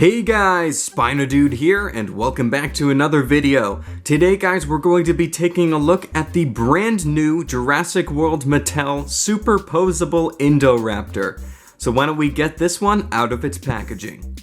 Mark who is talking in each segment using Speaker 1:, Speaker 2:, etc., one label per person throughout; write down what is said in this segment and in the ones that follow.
Speaker 1: Hey guys, SpinoDude here, and welcome back to another video. Today guys, we're going to be taking a look at the brand new Jurassic World Mattel Super Posable Indoraptor. So why don't we get this one out of its packaging.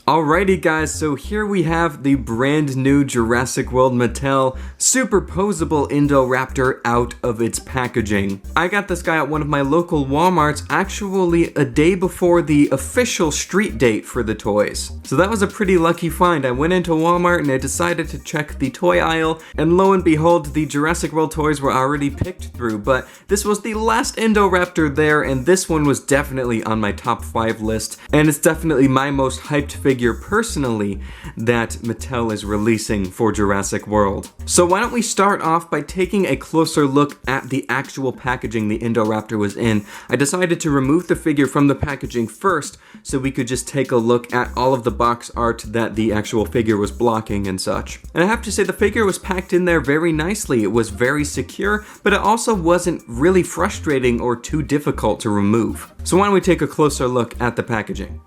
Speaker 1: Alrighty guys, so here we have the brand new Jurassic World Mattel Super Posable Indoraptor out of its packaging. I got this guy at one of my local Walmarts actually a day before the official street date for the toys. So that was a pretty lucky find. I went into Walmart and I decided to check the toy aisle, and lo and behold, the Jurassic World toys were already picked through, but this was the last Indoraptor there, and this one was definitely on my top 5 list, and it's definitely my most hyped figure personally that Mattel is releasing for Jurassic World. So why don't we start off by taking a closer look at the actual packaging the Indoraptor was in. I decided to remove the figure from the packaging first so we could just take a look at all of the box art that the actual figure was blocking and such. And I have to say the figure was packed in there very nicely. It was very secure, but it also wasn't really frustrating or too difficult to remove. So why don't we take a closer look at the packaging.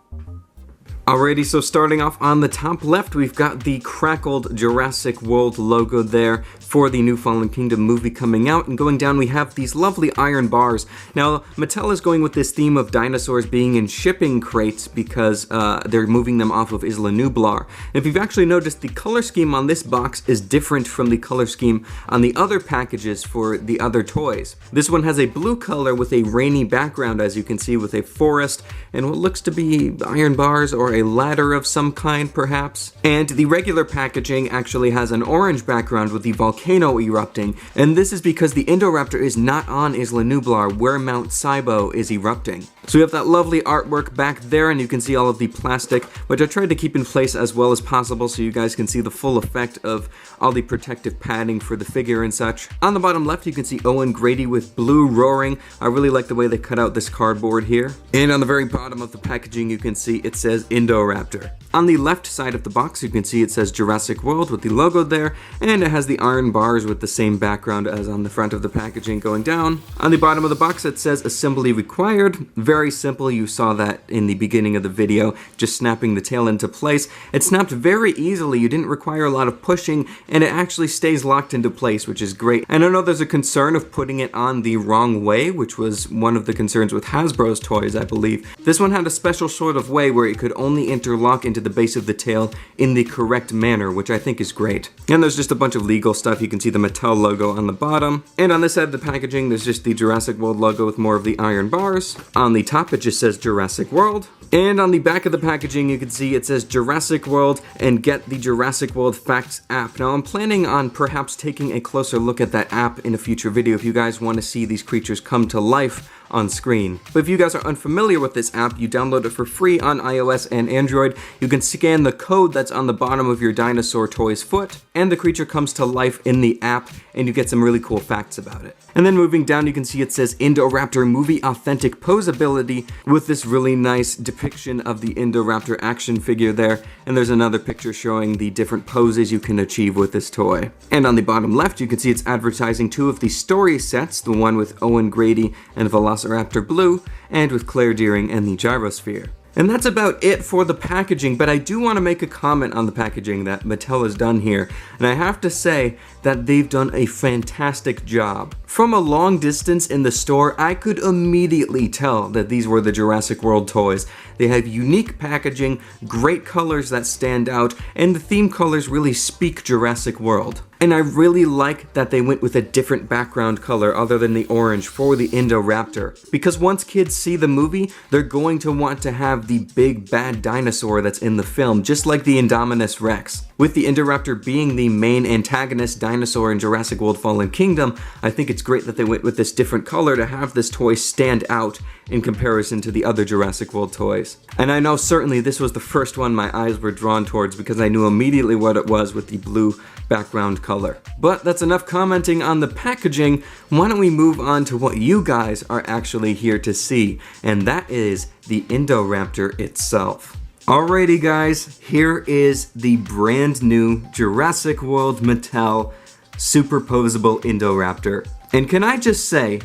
Speaker 1: Alrighty, so starting off on the top left, we've got the crackled Jurassic World logo there for the new Fallen Kingdom movie coming out, and going down we have these lovely iron bars. Now, Mattel is going with this theme of dinosaurs being in shipping crates because they're moving them off of Isla Nublar. And if you've actually noticed, the color scheme on this box is different from the color scheme on the other packages for the other toys. This one has a blue color with a rainy background, as you can see, with a forest and what looks to be iron bars or a ladder of some kind, perhaps. And the regular packaging actually has an orange background with the volcano erupting, and this is because the Indoraptor is not on Isla Nublar where Mount Saibo is erupting. So we have that lovely artwork back there, and you can see all of the plastic, which I tried to keep in place as well as possible so you guys can see the full effect of all the protective padding for the figure and such. On the bottom left, you can see Owen Grady with blue roaring. I really like the way they cut out this cardboard here. And on the very bottom of the packaging, you can see it says Indoraptor. On the left side of the box, you can see it says Jurassic World with the logo there, and it has the iron bars with the same background as on the front of the packaging going down. On the bottom of the box, it says Assembly Required. Very simple, you saw that in the beginning of the video, just snapping the tail into place. It snapped very easily, you didn't require a lot of pushing, and it actually stays locked into place, which is great. And I know there's a concern of putting it on the wrong way, which was one of the concerns with Hasbro's toys, I believe. This one had a special sort of way where it could only interlock into the base of the tail in the correct manner, which I think is great. And there's just a bunch of legal stuff. You can see the Mattel logo on the bottom. And on this side of the packaging, there's just the Jurassic World logo with more of the iron bars. On the top, it just says Jurassic World. And on the back of the packaging, you can see it says Jurassic World and get the Jurassic World Facts app. Now, I'm planning on perhaps taking a closer look at that app in a future video if you guys want to see these creatures come to life on screen. But if you guys are unfamiliar with this app, you download it for free on iOS and Android. You can scan the code that's on the bottom of your dinosaur toy's foot, and the creature comes to life in the app, and you get some really cool facts about it. And then moving down, you can see it says Indoraptor Movie Authentic Posability with this really nice depiction of the Indoraptor action figure there, and there's another picture showing the different poses you can achieve with this toy. And on the bottom left, you can see it's advertising 2 of the story sets, the one with Owen Grady and Velociraptor Blue, and with Claire Dearing and the Gyrosphere. And that's about it for the packaging, but I do want to make a comment on the packaging that Mattel has done here, and I have to say that they've done a fantastic job. From a long distance in the store, I could immediately tell that these were the Jurassic World toys. They have unique packaging, great colors that stand out, and the theme colors really speak Jurassic World. And I really like that they went with a different background color other than the orange for the Indoraptor. Because once kids see the movie, they're going to want to have the big bad dinosaur that's in the film, just like the Indominus Rex. With the Indoraptor being the main antagonist dinosaur in Jurassic World Fallen Kingdom, I think it's it's great that they went with this different color to have this toy stand out in comparison to the other Jurassic World toys. And I know certainly this was the first one my eyes were drawn towards because I knew immediately what it was with the blue background color. But that's enough commenting on the packaging. Why don't we move on to what you guys are actually here to see, and that is the Indoraptor itself. Alrighty guys, here is the brand new Jurassic World Mattel Super Posable Indoraptor. And can I just say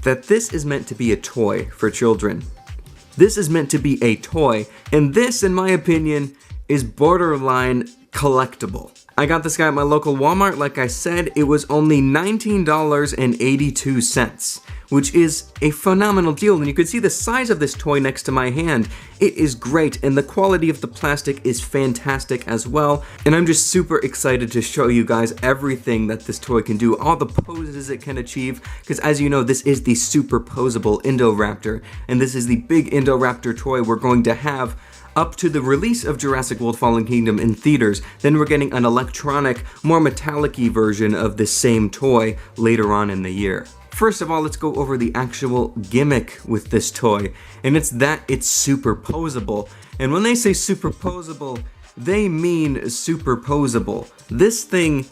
Speaker 1: that this is meant to be a toy for children. This is meant to be a toy, and this, in my opinion, is borderline collectible. I got this guy at my local Walmart. Like I said, it was only $19.82, which is a phenomenal deal. And you can see the size of this toy next to my hand. It is great, and the quality of the plastic is fantastic as well. And I'm just super excited to show you guys everything that this toy can do, all the poses it can achieve, because as you know, this is the Super Posable Indoraptor, and this is the big Indoraptor toy we're going to have up to the release of Jurassic World Fallen Kingdom in theaters. Then we're getting an electronic, more metallic-y version of this same toy later on in the year. First of all, let's go over the actual gimmick with this toy, and it's that it's superposable. And when they say superposable, they mean superposable. This thing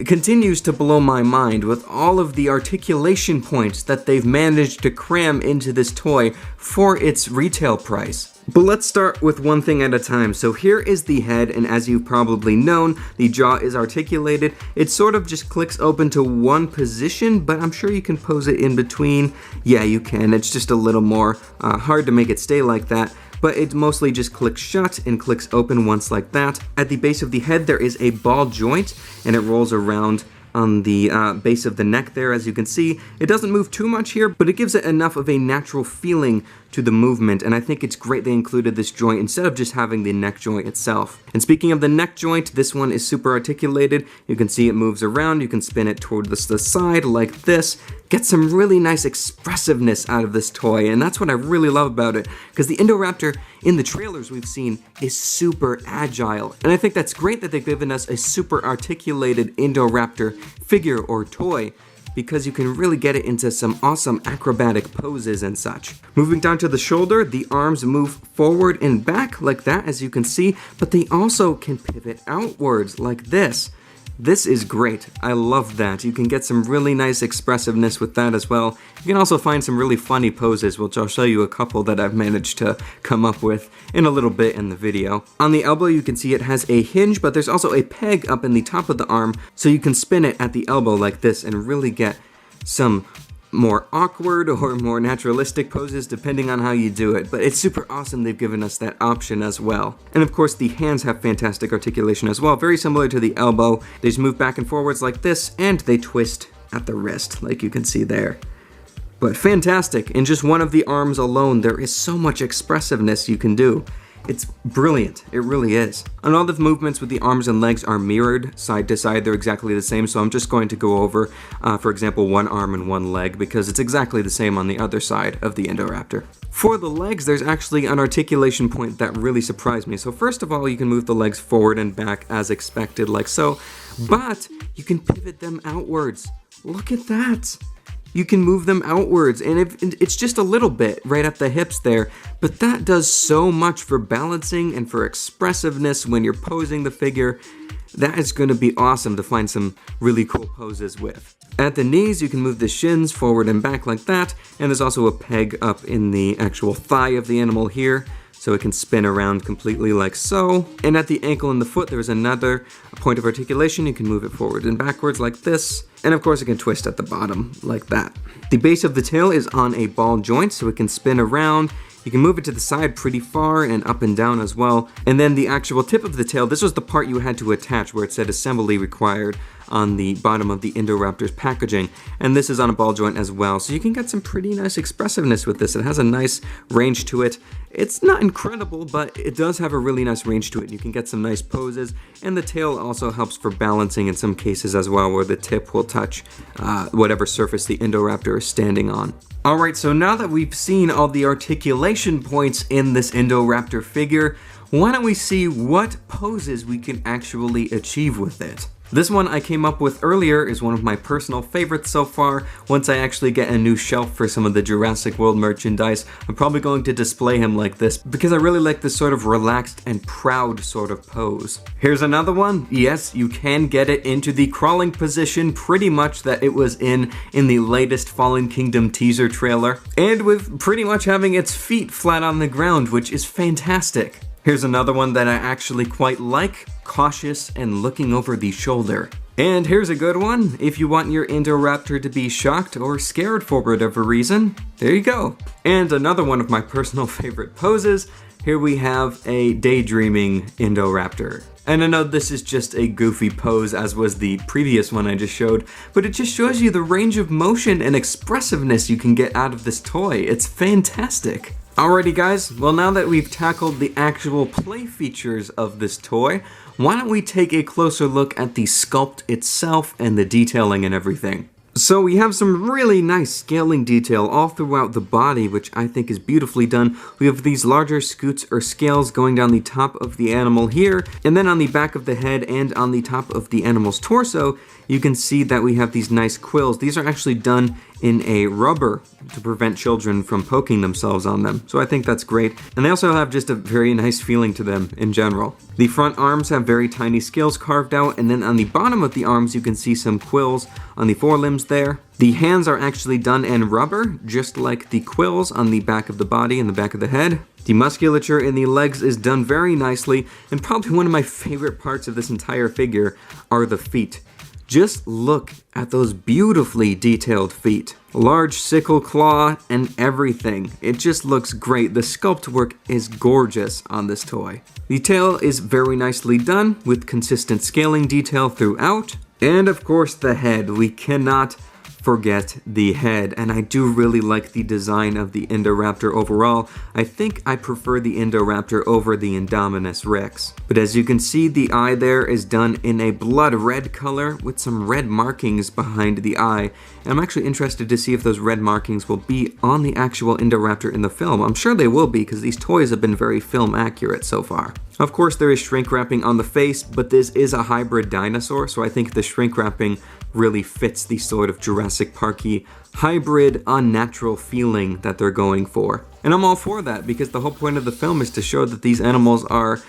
Speaker 1: continues to blow my mind with all of the articulation points that they've managed to cram into this toy for its retail price. But let's start with one thing at a time. So here is the head, and as you've probably known, the jaw is articulated. It sort of just clicks open to one position, but I'm sure you can pose it in between. Yeah, you can. It's just a little more hard to make it stay like that, but it mostly just clicks shut and clicks open once like that. At the base of the head, there is a ball joint, and it rolls around on the base of the neck there, as you can see. It doesn't move too much here, but it gives it enough of a natural feeling to the movement, and I think it's great they included this joint instead of just having the neck joint itself. And speaking of the neck joint, this one is super articulated. You can see it moves around. You can spin it toward the side like this. Get some really nice expressiveness out of this toy, and that's what I really love about it, because the Indoraptor in the trailers we've seen is super agile, and I think that's great that they've given us a super articulated Indoraptor figure or toy, because you can really get it into some awesome acrobatic poses and such. Moving down to the shoulder, the arms move forward and back like that, as you can see, but they also can pivot outwards like this. This is great. I love that. You can get some really nice expressiveness with that as well. You can also find some really funny poses, which I'll show you a couple that I've managed to come up with in a little bit in the video. On the elbow, you can see it has a hinge, but there's also a peg up in the top of the arm, so you can spin it at the elbow like this and really get some more awkward or more naturalistic poses depending on how you do it, but it's super awesome they've given us that option as well. And of course the hands have fantastic articulation as well, very similar to the elbow. They just move back and forwards like this, and they twist at the wrist like you can see there. But fantastic. In just one of the arms alone, there is so much expressiveness you can do. It's brilliant, it really is. And all the movements with the arms and legs are mirrored side to side. They're exactly the same, so I'm just going to go over, for example, one arm and one leg, because it's exactly the same on the other side of the Indoraptor. For the legs, there's actually an articulation point that really surprised me. So first of all, you can move the legs forward and back as expected, like so, but you can pivot them outwards. Look at that! You can move them outwards, and it's just a little bit right at the hips there, but that does so much for balancing and for expressiveness when you're posing the figure. That is going to be awesome to find some really cool poses with. At the knees, you can move the shins forward and back like that, and there's also a peg up in the actual thigh of the animal here, so it can spin around completely like so. And at the ankle and the foot, there's another point of articulation. You can move it forward and backwards like this. And of course, it can twist at the bottom like that. The base of the tail is on a ball joint, so it can spin around. You can move it to the side pretty far and up and down as well. And then the actual tip of the tail, this was the part you had to attach where it said assembly required on the bottom of the Indoraptor's packaging. And this is on a ball joint as well, so you can get some pretty nice expressiveness with this. It has a nice range to it. It's not incredible, but it does have a really nice range to it. You can get some nice poses, and the tail also helps for balancing in some cases as well, where the tip will touch whatever surface the Indoraptor is standing on. Alright, so now that we've seen all the articulation points in this Indoraptor figure, why don't we see what poses we can actually achieve with it? This one I came up with earlier is one of my personal favorites so far. Once I actually get a new shelf for some of the Jurassic World merchandise, I'm probably going to display him like this because I really like this sort of relaxed and proud sort of pose. Here's another one. Yes, you can get it into the crawling position pretty much that it was in the latest Fallen Kingdom teaser trailer, and with pretty much having its feet flat on the ground, which is fantastic. Here's another one that I actually quite like, cautious and looking over the shoulder. And here's a good one, if you want your Indoraptor to be shocked or scared for whatever reason, there you go. And another one of my personal favorite poses, here we have a daydreaming Indoraptor. And I know this is just a goofy pose as was the previous one I just showed, but it just shows you the range of motion and expressiveness you can get out of this toy. It's fantastic. Alrighty guys, well now that we've tackled the actual play features of this toy, why don't we take a closer look at the sculpt itself and the detailing and everything. So we have some really nice scaling detail all throughout the body, which I think is beautifully done. We have these larger scoots or scales going down the top of the animal here, and then on the back of the head and on the top of the animal's torso, you can see that we have these nice quills. These are actually done in a rubber to prevent children from poking themselves on them. So I think that's great. And they also have just a very nice feeling to them in general. The front arms have very tiny scales carved out, and then on the bottom of the arms you can see some quills on the forelimbs there. The hands are actually done in rubber, just like the quills on the back of the body and the back of the head. The musculature in the legs is done very nicely, and probably one of my favorite parts of this entire figure are the feet. Just look at those beautifully detailed feet. Large sickle claw and everything. It just looks great. The sculpt work is gorgeous on this toy. The tail is very nicely done with consistent scaling detail throughout. And of course the head. We cannot forget the head, and I do really like the design of the Indoraptor overall. I think I prefer the Indoraptor over the Indominus Rex. But as you can see, the eye there is done in a blood red color with some red markings behind the eye. And I'm actually interested to see if those red markings will be on the actual Indoraptor in the film. I'm sure they will be because these toys have been very film accurate so far. Of course there is shrink wrapping on the face, but this is a hybrid dinosaur, so I think the shrink wrapping really fits the sort of Jurassic Parky hybrid, unnatural feeling that they're going for. And I'm all for that because the whole point of the film is to show that these animals are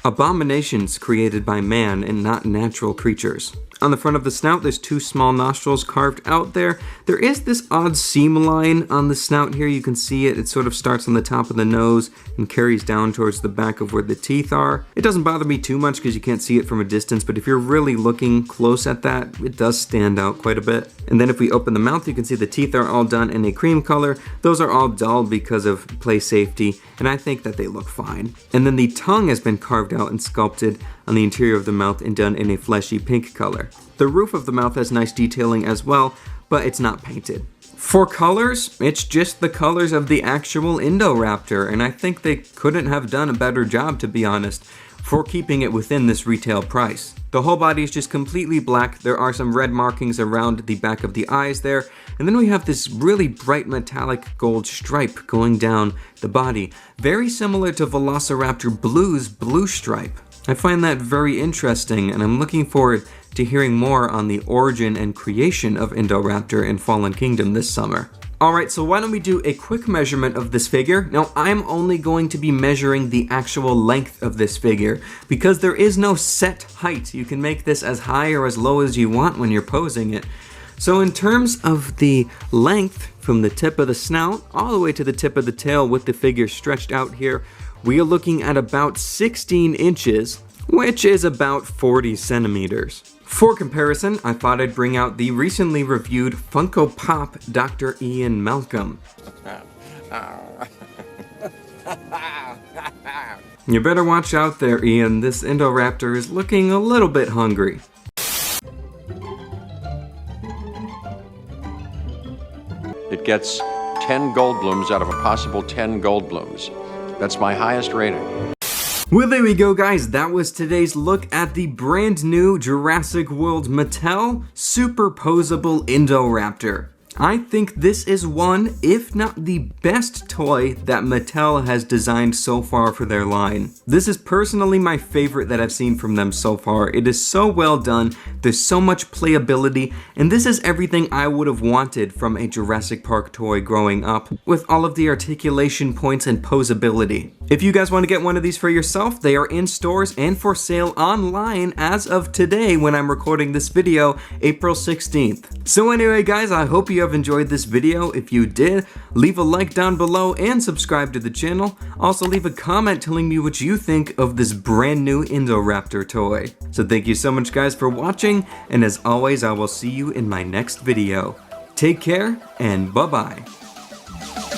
Speaker 1: abominations created by man and not natural creatures. On the front of the snout, there's two small nostrils carved out there. There is this odd seam line on the snout here. You can see it. It sort of starts on the top of the nose and carries down towards the back of where the teeth are. It doesn't bother me too much because you can't see it from a distance, but if you're really looking close at that, it does stand out quite a bit. And then if we open the mouth, you can see the teeth are all done in a cream color. Those are all dull because of play safety, and I think that they look fine. And then the tongue has been carved out and sculpted on the interior of the mouth and done in a fleshy pink color. The roof of the mouth has nice detailing as well, but it's not painted. For colors, it's just the colors of the actual Indoraptor, and I think they couldn't have done a better job, to be honest, for keeping it within this retail price. The whole body is just completely black. There are some red markings around the back of the eyes there, and then we have this really bright metallic gold stripe going down the body, very similar to Velociraptor Blue's blue stripe. I find that very interesting, and I'm looking forward to hearing more on the origin and creation of Indoraptor in Fallen Kingdom this summer. Alright, so why don't we do a quick measurement of this figure? Now, I'm only going to be measuring the actual length of this figure, because there is no set height. You can make this as high or as low as you want when you're posing it. So in terms of the length, from the tip of the snout all the way to the tip of the tail with the figure stretched out here, we are looking at about 16 inches, which is about 40 centimeters. For comparison, I thought I'd bring out the recently reviewed Funko Pop Dr. Ian Malcolm. You better watch out there, Ian. This Indoraptor is looking a little bit hungry.
Speaker 2: It gets 10 Goldblums out of a possible 10 Goldblums. That's my highest rating.
Speaker 1: Well, there we go, guys. That was today's look at the brand new Jurassic World Mattel Super Posable Indoraptor. I think this is one, if not the best toy that Mattel has designed so far for their line. This is personally my favorite that I've seen from them so far. It is so well done, there's so much playability, and this is everything I would have wanted from a Jurassic Park toy growing up, with all of the articulation points and posability. If you guys want to get one of these for yourself, they are in stores and for sale online as of today when I'm recording this video, April 16th. So anyway guys, I hope you have enjoyed this video. If you did, leave a like down below and subscribe to the channel. Also leave a comment telling me what you think of this brand new Indoraptor toy. So thank you so much guys for watching, and as always I will see you in my next video. Take care and bye bye.